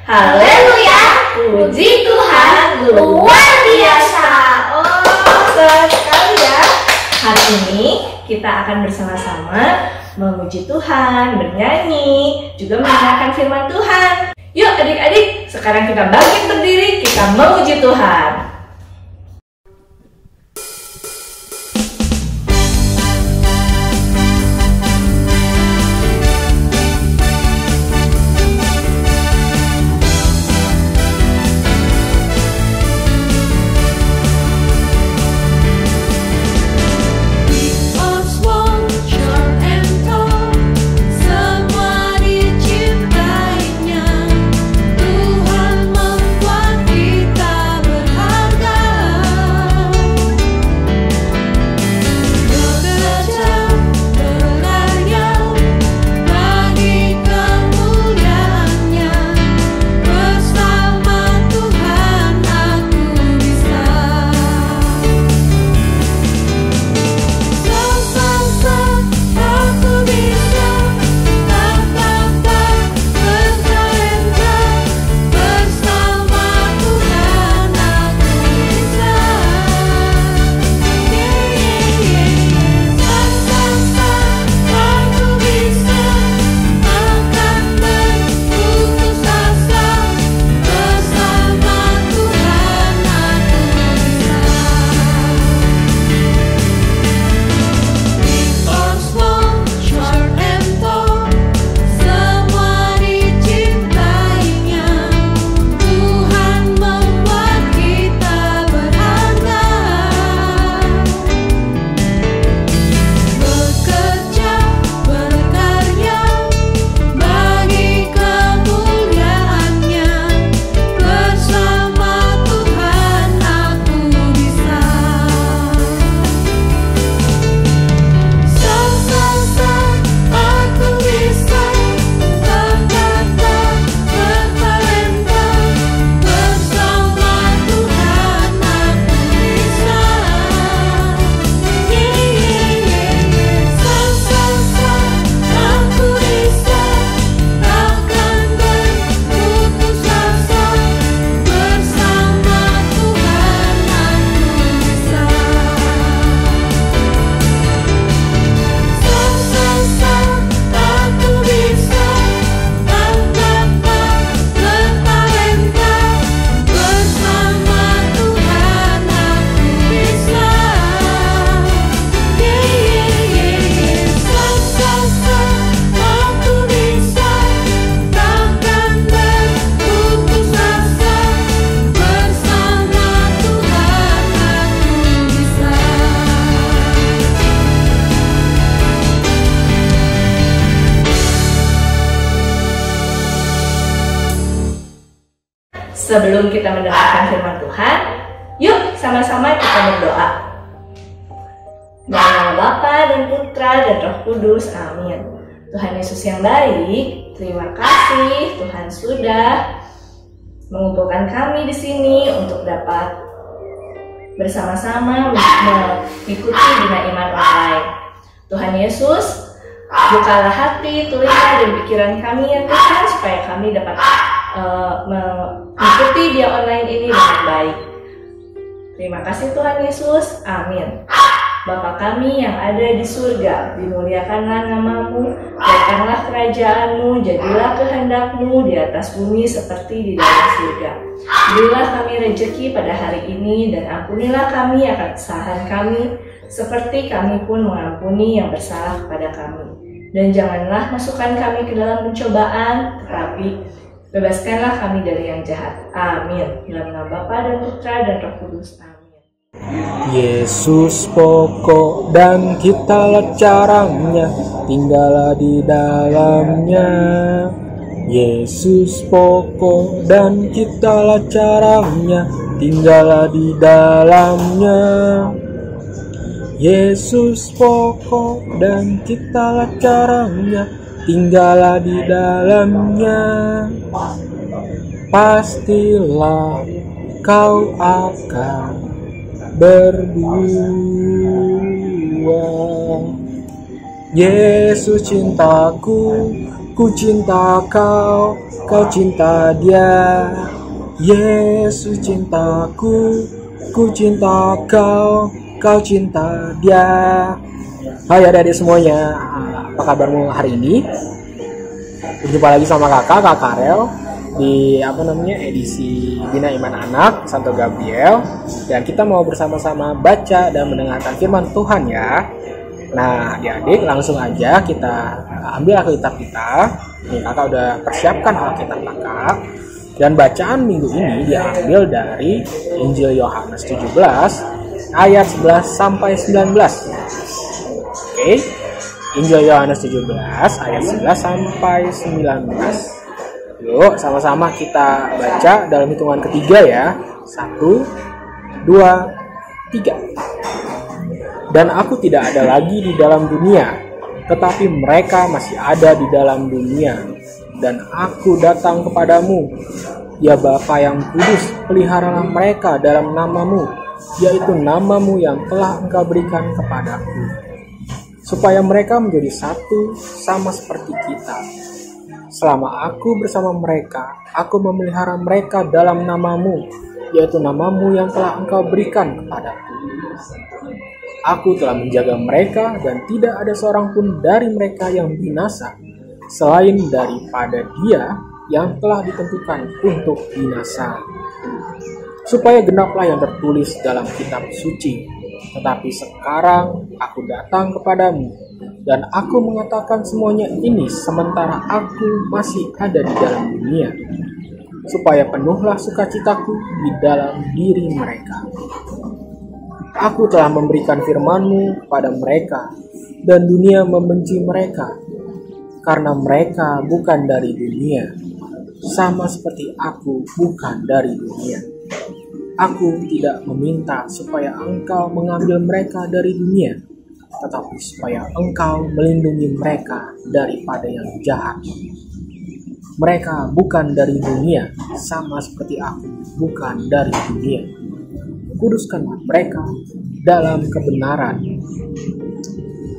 Haleluya, puji Tuhan, luar biasa. Oh, senang sekali ya. Hari ini kita akan bersama-sama memuji Tuhan, bernyanyi, juga mendengarkan firman Tuhan. Yuk adik-adik, sekarang kita bangkit berdiri, kita memuji Tuhan. Sebelum kita mendengarkan firman Tuhan, yuk sama-sama kita berdoa. Dalam nama Bapa dan Putra dan Roh Kudus, amin. Tuhan Yesus yang baik, terima kasih Tuhan sudah mengumpulkan kami di sini untuk dapat bersama-sama mengikuti Bina Iman Online. Tuhan Yesus, bukalah hati, telinga dan pikiran kami ya Tuhan, supaya kami dapat mengikuti dia online ini dengan baik. Terima kasih Tuhan Yesus, amin. Bapa kami yang ada di surga, dimuliakanlah namamu, datanglah kerajaanmu, jadilah kehendakmu di atas bumi seperti di dalam surga. Berilah kami rejeki pada hari ini, dan ampunilah kami akan kesalahan kami, seperti kami pun mengampuni yang bersalah kepada kami. Dan janganlah masukkan kami ke dalam pencobaan, tetapi bebaskanlah kami dari yang jahat. Amin. Dalam nama Bapa dan Putra dan Roh Kudus. Amin. Yesus pokok dan kitalah caranya, tinggallah di dalamnya. Yesus pokok dan kitalah caranya, tinggallah di dalamnya. Yesus pokok dan kitalah caranya, tinggallah di dalamnya. Pastilah kau akan berdua. Yesus cintaku, Ku cinta kau, kau cinta dia. Yesus cintaku, ku cinta kau, kau cinta dia. Hai adik-adik semuanya, apa kabarmu hari ini? Berjumpa lagi sama Kak Karel di edisi Bina Iman Anak Santo Gabriel, dan kita mau bersama-sama baca dan mendengarkan firman Tuhan ya. Nah, adik-adik langsung aja kita ambil Alkitab kita. Nih, Kakak udah persiapkan Alkitab Kakak. Dan bacaan minggu ini diambil dari Injil Yohanes 17 ayat 11 sampai 19. Oke. Injil Yohanes 17 ayat 11 sampai 19. Yuk, sama-sama kita baca dalam hitungan ketiga ya. 1 2 3. Dan aku tidak ada lagi di dalam dunia, tetapi mereka masih ada di dalam dunia, dan aku datang kepadamu. Ya Bapa yang kudus, peliharalah mereka dalam namamu, yaitu namamu yang telah engkau berikan kepadaku, supaya mereka menjadi satu sama seperti kita. Selama aku bersama mereka, aku memelihara mereka dalam namamu, yaitu namamu yang telah engkau berikan kepadaku. Aku telah menjaga mereka, dan tidak ada seorang pun dari mereka yang binasa, selain daripada dia yang telah ditentukan untuk binasa. Supaya genaplah yang tertulis dalam kitab suci. Tetapi sekarang aku datang kepadamu, dan aku mengatakan semuanya ini sementara aku masih ada di dalam dunia, supaya penuhlah sukacitaku di dalam diri mereka. Aku telah memberikan firman-Mu kepada mereka, dan dunia membenci mereka, karena mereka bukan dari dunia, sama seperti aku bukan dari dunia. Aku tidak meminta supaya Engkau mengambil mereka dari dunia, tetapi supaya Engkau melindungi mereka daripada yang jahat. Mereka bukan dari dunia, sama seperti aku bukan dari dunia. Kuduskanlah mereka dalam kebenaran.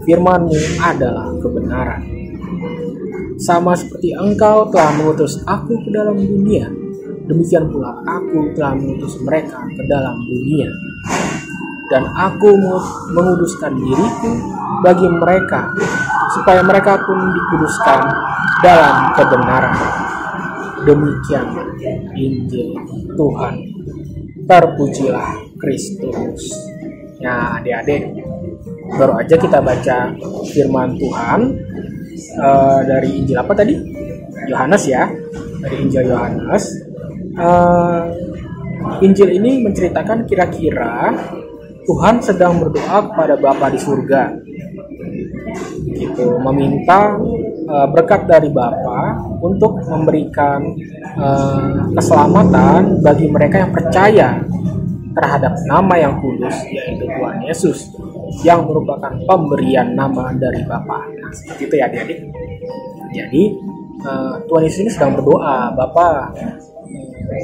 Firman-Mu adalah kebenaran. Sama seperti Engkau telah mengutus aku ke dalam dunia, demikian pula aku telah mengutus mereka ke dalam dunia. Dan aku menguduskan diriku bagi mereka, supaya mereka pun dikuduskan dalam kebenaran. Demikian Injil Tuhan. Terpujilah Kristus. Nah, adik-adik, baru aja kita baca firman Tuhan dari Injil apa tadi? Yohanes ya, dari Injil Yohanes. Injil ini menceritakan kira-kira Tuhan sedang berdoa kepada Bapa di surga, gitu, meminta berkat dari Bapa untuk memberikan keselamatan bagi mereka yang percaya terhadap nama yang kudus, yaitu Tuhan Yesus, yang merupakan pemberian nama dari Bapa. Nah, seperti itu ya adik-adik. Jadi Tuhan Yesus ini sedang berdoa, Bapa,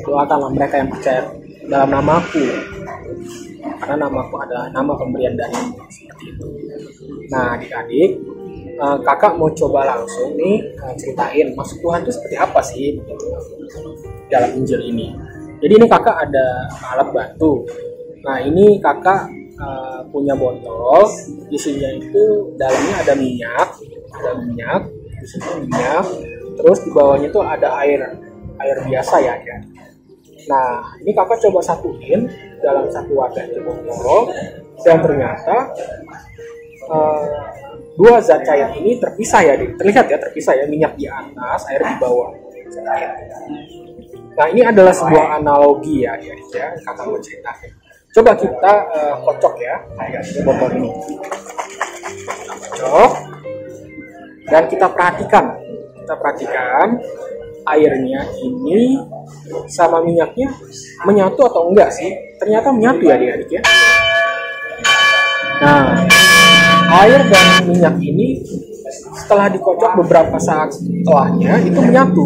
doakanlah mereka yang percaya dalam namaku, karena namaku adalah nama pemberian darimu. Seperti itu. Nah, adik-adik, kakak mau coba langsung nih ceritain maksud Tuhan itu seperti apa sih dalam Injil ini. Jadi ini kakak ada alat bantu. Nah, ini kakak punya botol, isinya itu dalamnya ada minyak, di sini minyak, terus di bawahnya itu ada air biasa ya. Nah, ini kakak coba satuin dalam satu wadah di botol, dan ternyata dua zat cair ini terpisah ya, terlihat ya terpisah ya, minyak di atas, air di bawah. Nah, ini adalah sebuah analogi ya, kakak mau ceritakan. Coba kita kocok ya, kayak di botol ini. Kita kocok, dan kita perhatikan airnya ini sama minyaknya menyatu atau enggak sih? Ternyata menyatu ya adik-adik ya. Nah, air dan minyak ini setelah dikocok beberapa saat setelahnya itu menyatu.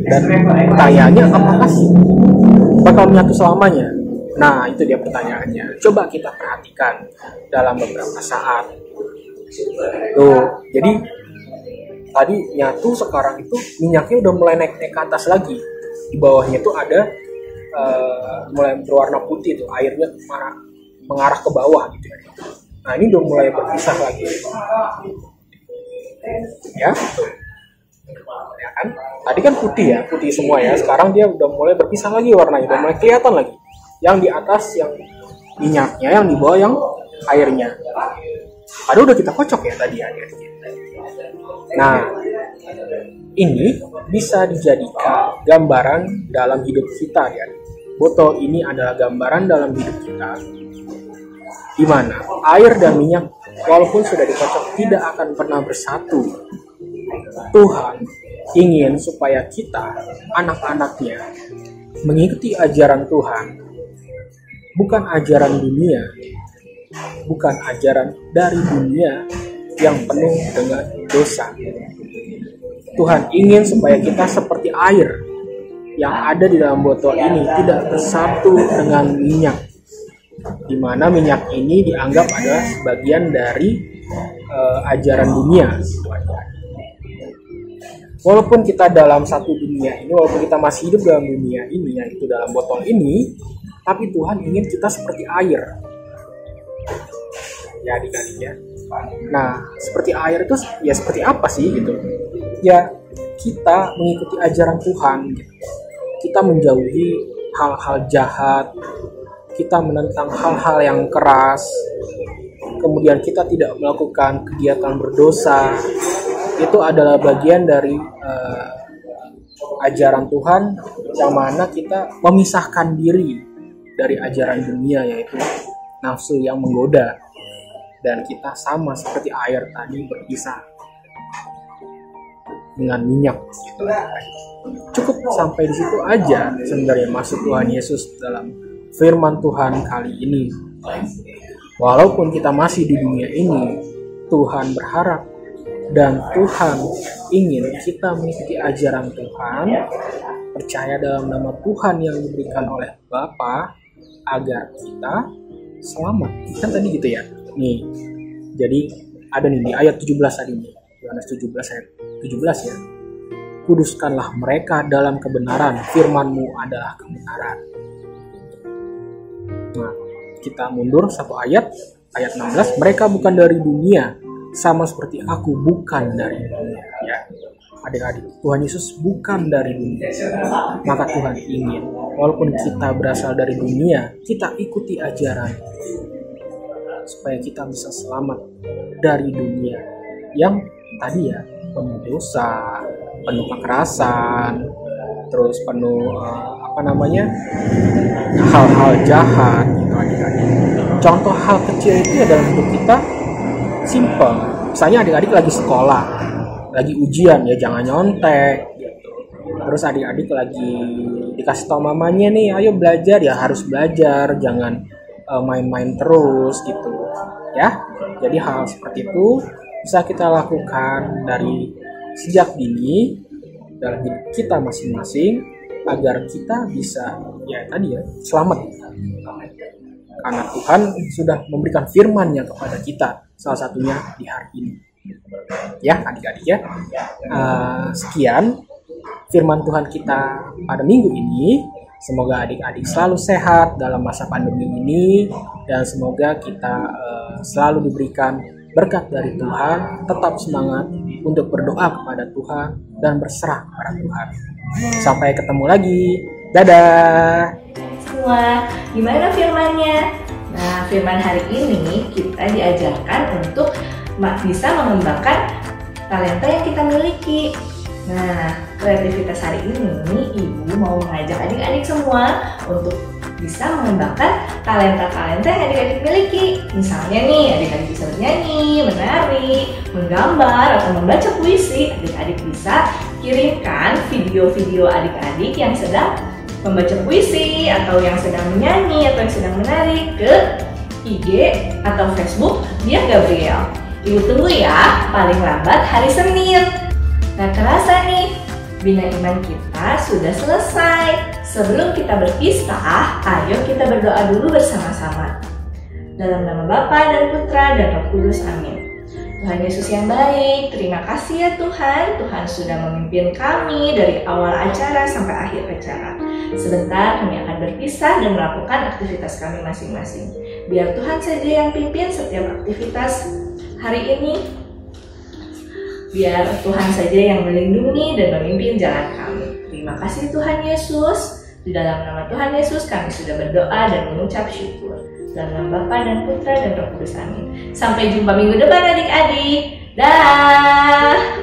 Dan pertanyaannya, apakah bakal menyatu selamanya? Nah, itu dia pertanyaannya. Coba kita perhatikan dalam beberapa saat. Tuh, jadi tadi nyatu, sekarang itu minyaknya udah mulai naik ke atas lagi. Di bawahnya itu ada mulai berwarna putih tuh, airnya mengarah ke bawah gitu ya. Nah ini udah mulai berpisah lagi. Ya, ya kan? Tadi kan putih semua ya. Sekarang dia udah mulai berpisah lagi warnanya, udah mulai kelihatan lagi. Yang di atas yang minyaknya, yang di bawah yang airnya. Padahal udah kita kocok ya tadi ya. Nah, ini bisa dijadikan gambaran dalam hidup kita ya. Botol ini adalah gambaran dalam hidup kita, di mana air dan minyak walaupun sudah dikocok tidak akan pernah bersatu. Tuhan ingin supaya kita, anak-anaknya, mengikuti ajaran Tuhan, bukan ajaran dunia, bukan ajaran dari dunia yang penuh dengan dosa. Tuhan ingin supaya kita seperti air yang ada di dalam botol ini tidak bersatu dengan minyak, di mana minyak ini dianggap adalah sebagian dari ajaran dunia. Walaupun kita dalam satu dunia ini, walaupun kita masih hidup dalam dunia ini, yaitu dalam botol ini, tapi Tuhan ingin kita seperti air. Ya adik-adik ya. Nah, seperti air itu ya seperti apa sih gitu? Ya kita mengikuti ajaran Tuhan gitu. Kita menjauhi hal-hal jahat, kita menentang hal-hal yang keras, kemudian kita tidak melakukan kegiatan berdosa. Itu adalah bagian dari ajaran Tuhan, yang mana kita memisahkan diri dari ajaran dunia, yaitu nafsu yang menggoda. Dan kita sama seperti air tadi berpisah dengan minyak gitu. Cukup sampai di situ aja sebenarnya maksud Tuhan Yesus dalam firman Tuhan kali ini. Walaupun kita masih di dunia ini, Tuhan berharap dan Tuhan ingin kita mengikuti ajaran Tuhan, percaya dalam nama Tuhan yang diberikan oleh Bapa agar kita selamat. Kan tadi gitu ya. Nih, jadi ada nih di ayat 17 tadi nih. Yohanes 17 ayat 17 ya. Kuduskanlah mereka dalam kebenaran, firman-Mu adalah kebenaran. Nah, kita mundur satu ayat 16, mereka bukan dari dunia, sama seperti aku bukan dari dunia. Ya, adik-adik, Tuhan Yesus bukan dari dunia. Maka Tuhan ingin, walaupun kita berasal dari dunia, kita ikuti ajaran supaya kita bisa selamat dari dunia yang tadi ya penuh dosa, penuh kekerasan, terus penuh hal-hal jahat gitu adik-adik. Contoh hal kecil itu ya dalam hidup kita simple. Misalnya adik-adik lagi sekolah, lagi ujian ya jangan nyontek gitu. Terus adik-adik lagi dikasih tau mamanya nih, ayo belajar, ya harus belajar, jangan main-main terus gitu ya. Jadi hal seperti itu bisa kita lakukan dari sejak dini dalam hidup kita masing-masing agar kita bisa ya tadi ya selamat, karena Tuhan sudah memberikan firman-Nya kepada kita, salah satunya di hari ini ya adik-adik ya. Sekian firman Tuhan kita pada minggu ini. Semoga adik-adik selalu sehat dalam masa pandemi ini, dan semoga kita selalu diberikan berkat dari Tuhan, tetap semangat untuk berdoa kepada Tuhan dan berserah kepada Tuhan. Sampai ketemu lagi. Dadah. Semua, gimana firman-nya? Nah, firman hari ini kita diajarkan untuk bisa mengembangkan talenta yang kita miliki. Nah, kreativitas hari ini Ibu mau mengajak adik-adik semua untuk bisa mengembangkan talenta-talenta yang adik-adik miliki. Misalnya nih, adik-adik bisa bernyanyi, menari, menggambar, atau membaca puisi. Adik-adik bisa kirimkan video-video adik-adik yang sedang membaca puisi, atau yang sedang menyanyi, atau yang sedang menari ke IG atau Facebook Dia Gabriel. Ibu tunggu ya, paling lambat hari Senin. Nah, terasa nih, Bina Iman kita sudah selesai. Sebelum kita berpisah, ayo kita berdoa dulu bersama-sama. Dalam nama Bapa dan Putra dan Roh Kudus, amin. Tuhan Yesus yang baik, terima kasih ya Tuhan. Tuhan sudah memimpin kami dari awal acara sampai akhir acara. Sebentar kami akan berpisah dan melakukan aktivitas kami masing-masing. Biar Tuhan saja yang pimpin setiap aktivitas hari ini. Biar Tuhan saja yang melindungi dan memimpin jalan kami. Terima kasih Tuhan Yesus. Di dalam nama Tuhan Yesus kami sudah berdoa dan mengucap syukur. Dalam nama Bapa dan Putra dan Roh Kudus. Amin. Sampai jumpa minggu depan adik-adik. Dah.